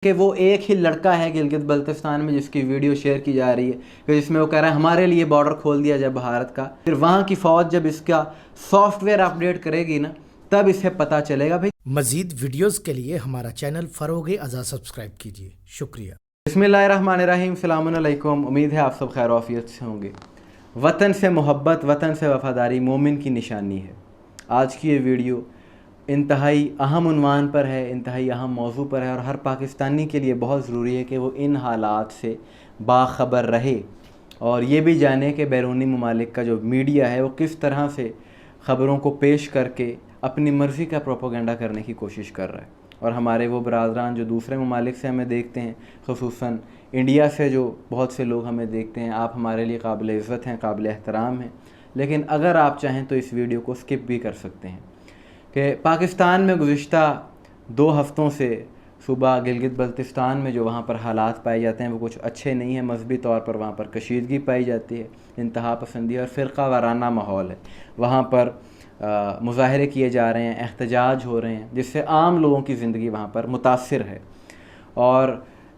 کہ وہ ایک ہی لڑکا ہے گلگت بلتستان میں جس کی ویڈیو شیئر کی جا رہی ہے کہ جس میں وہ کہہ رہا ہے ہمارے لیے بارڈر کھول دیا جائے بھارت کا. پھر وہاں کی فوج جب اس کا سافٹ ویئر اپڈیٹ کرے گی نا تب اسے پتہ چلے گا. بھائی مزید ویڈیوز کے لیے ہمارا چینل فروغ ازا سبسکرائب کیجیے. شکریہ. بسم اللہ الرحمن الرحیم. السلام علیکم. امید ہے آپ سب خیر و عافیت سے ہوں گے. وطن سے محبت، وطن سے وفاداری مومن کی نشانی ہے. آج کی یہ ویڈیو انتہائی اہم عنوان پر ہے، انتہائی اہم موضوع پر ہے، اور ہر پاکستانی کے لیے بہت ضروری ہے کہ وہ ان حالات سے باخبر رہے اور یہ بھی جانے کہ بیرونی ممالک کا جو میڈیا ہے وہ کس طرح سے خبروں کو پیش کر کے اپنی مرضی کا پروپیگنڈا کرنے کی کوشش کر رہا ہے. اور ہمارے وہ برادران جو دوسرے ممالک سے ہمیں دیکھتے ہیں، خصوصاً انڈیا سے جو بہت سے لوگ ہمیں دیکھتے ہیں، آپ ہمارے لیے قابل عزت ہیں، قابل احترام ہیں. لیکن اگر آپ چاہیں تو اس ویڈیو کو سکپ بھی کر سکتے ہیں کہ پاکستان میں گزشتہ 2 ہفتوں سے صوبہ گلگت بلتستان میں جو وہاں پر حالات پائے جاتے ہیں وہ کچھ اچھے نہیں ہیں. مذہبی طور پر وہاں پر کشیدگی پائی جاتی ہے، انتہا پسندی اور فرقہ وارانہ ماحول ہے. وہاں پر مظاہرے کیے جا رہے ہیں، احتجاج ہو رہے ہیں، جس سے عام لوگوں کی زندگی وہاں پر متاثر ہے. اور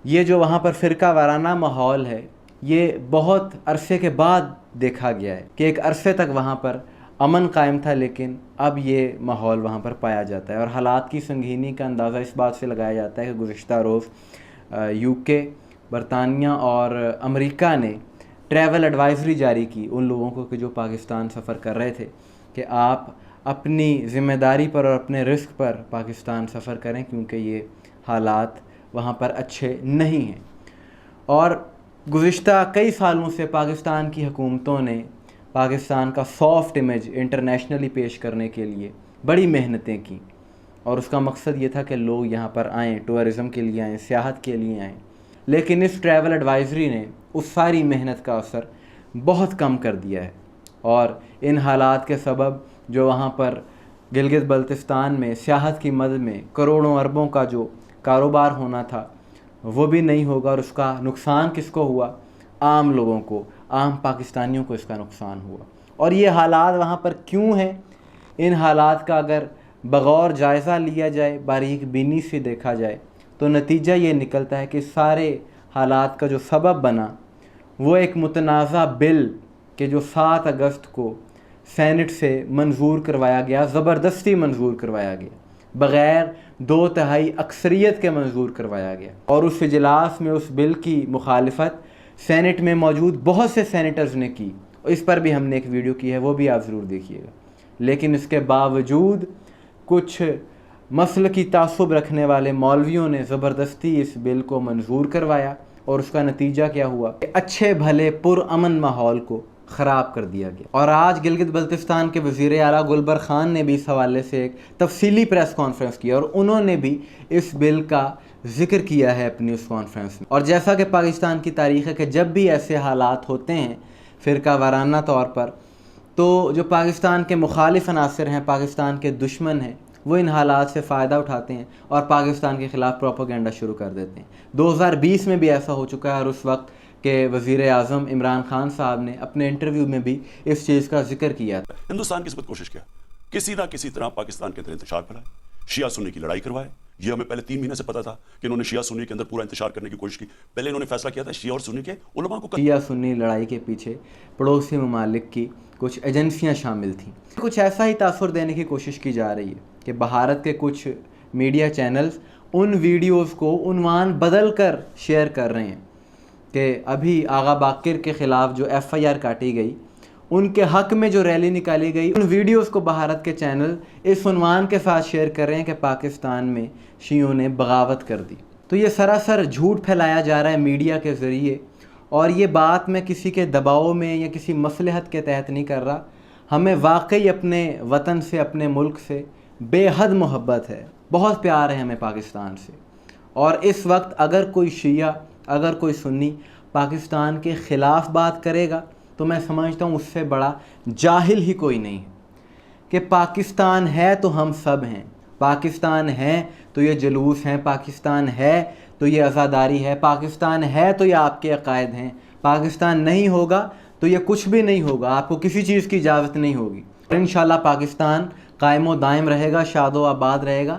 یہ جو وہاں پر فرقہ وارانہ ماحول ہے یہ بہت عرصے کے بعد دیکھا گیا ہے کہ ایک عرصے تک وہاں پر امن قائم تھا، لیکن اب یہ ماحول وہاں پر پایا جاتا ہے. اور حالات کی سنگینی کا اندازہ اس بات سے لگایا جاتا ہے کہ گزشتہ روز UK، برطانیہ اور امریکہ نے ٹریول ایڈوائزری جاری کی ان لوگوں کو کہ جو پاکستان سفر کر رہے تھے کہ آپ اپنی ذمہ داری پر اور اپنے رسک پر پاکستان سفر کریں، کیونکہ یہ حالات وہاں پر اچھے نہیں ہیں. اور گزشتہ کئی سالوں سے پاکستان کی حکومتوں نے پاکستان کا سافٹ امیج انٹرنیشنلی پیش کرنے کے لیے بڑی محنتیں کیں، اور اس کا مقصد یہ تھا کہ لوگ یہاں پر آئیں، ٹورزم کے لیے آئیں، سیاحت کے لیے آئیں. لیکن اس ٹریول ایڈوائزری نے اس ساری محنت کا اثر بہت کم کر دیا ہے، اور ان حالات کے سبب جو وہاں پر گلگت بلتستان میں سیاحت کی مد میں کروڑوں اربوں کا جو کاروبار ہونا تھا وہ بھی نہیں ہوگا. اور اس کا نقصان کس کو ہوا؟ عام لوگوں کو، عام پاکستانیوں کو اس کا نقصان ہوا. اور یہ حالات وہاں پر کیوں ہیں؟ ان حالات کا اگر بغور جائزہ لیا جائے، باریک بینی سے دیکھا جائے، تو نتیجہ یہ نکلتا ہے کہ سارے حالات کا جو سبب بنا وہ ایک متنازع بل کہ جو 7 اگست کو سینٹ سے منظور کروایا گیا، زبردستی منظور کروایا گیا، بغیر 2/3 اکثریت کے منظور کروایا گیا. اور اس اجلاس میں اس بل کی مخالفت سینٹ میں موجود بہت سے سینیٹرز نے کی. اس پر بھی ہم نے ایک ویڈیو کی ہے، وہ بھی آپ ضرور دیکھیے گا. لیکن اس کے باوجود کچھ مسلکی تعصب رکھنے والے مولویوں نے زبردستی اس بل کو منظور کروایا، اور اس کا نتیجہ کیا ہوا کہ اچھے بھلے پرامن ماحول کو خراب کر دیا گیا. اور آج گلگت بلتستان کے وزیر اعلیٰ گلبر خان نے بھی اس حوالے سے ایک تفصیلی پریس کانفرنس کی، اور انہوں نے بھی اس بل کا ذکر کیا ہے اپنی اس کانفرنس میں. اور جیسا کہ پاکستان کی تاریخ ہے کہ جب بھی ایسے حالات ہوتے ہیں فرقہ وارانہ طور پر، تو جو پاکستان کے مخالف عناصر ہیں، پاکستان کے دشمن ہیں، وہ ان حالات سے فائدہ اٹھاتے ہیں اور پاکستان کے خلاف پروپیگنڈا شروع کر دیتے ہیں. 2020 میں بھی ایسا ہو چکا ہے، اور اس وقت کہ وزیر اعظم عمران خان صاحب نے اپنے انٹرویو میں بھی اس چیز کا ذکر کیا تھا. ہندوستان کس وقت کوشش کیا کسی نہ کسی طرح پاکستان کے اندر انتشار پھیلائے، شیعہ سنی کی لڑائی کروائے. یہ ہمیں پہلے 3 مہینے سے پتا تھا کہ انہوں نے شیعہ سنی کے اندر پورا انتشار کرنے کی کوشش کی. پہلے انہوں نے فیصلہ کیا تھا شیعہ اور سنی کے علماء کو شیعہ سنی لڑائی کے پیچھے پڑوسی ممالک کی کچھ ایجنسیاں شامل تھیں. کچھ ایسا ہی تاثر دینے کی کوشش کی جا رہی ہے کہ بھارت کے کچھ میڈیا چینلز ان ویڈیوز کو عنوان بدل کر شیئر کر رہے ہیں کہ ابھی آغا باقر کے خلاف جو FIR کاٹی گئی، ان کے حق میں جو ریلی نکالی گئی، ان ویڈیوز کو بھارت کے چینل اس عنوان کے ساتھ شیئر کر رہے ہیں کہ پاکستان میں شیعوں نے بغاوت کر دی. تو یہ سراسر جھوٹ پھیلایا جا رہا ہے میڈیا کے ذریعے. اور یہ بات میں کسی کے دباؤ میں یا کسی مصلحت کے تحت نہیں کر رہا. ہمیں واقعی اپنے وطن سے، اپنے ملک سے بے حد محبت ہے، بہت پیار ہے ہمیں پاکستان سے. اور اس وقت اگر کوئی شیعہ، اگر کوئی سنی پاکستان کے خلاف بات کرے گا تو میں سمجھتا ہوں اس سے بڑا جاہل ہی کوئی نہیں ہے. کہ پاکستان ہے تو ہم سب ہیں، پاکستان ہے تو یہ جلوس ہیں، پاکستان ہے تو یہ عزاداری ہے، پاکستان ہے تو یہ آپ کے عقائد ہیں، پاکستان نہیں ہوگا تو یہ کچھ بھی نہیں ہوگا، آپ کو کسی چیز کی اجازت نہیں ہوگی. اور انشاءاللہ پاکستان قائم و دائم رہے گا، شاد و آباد رہے گا.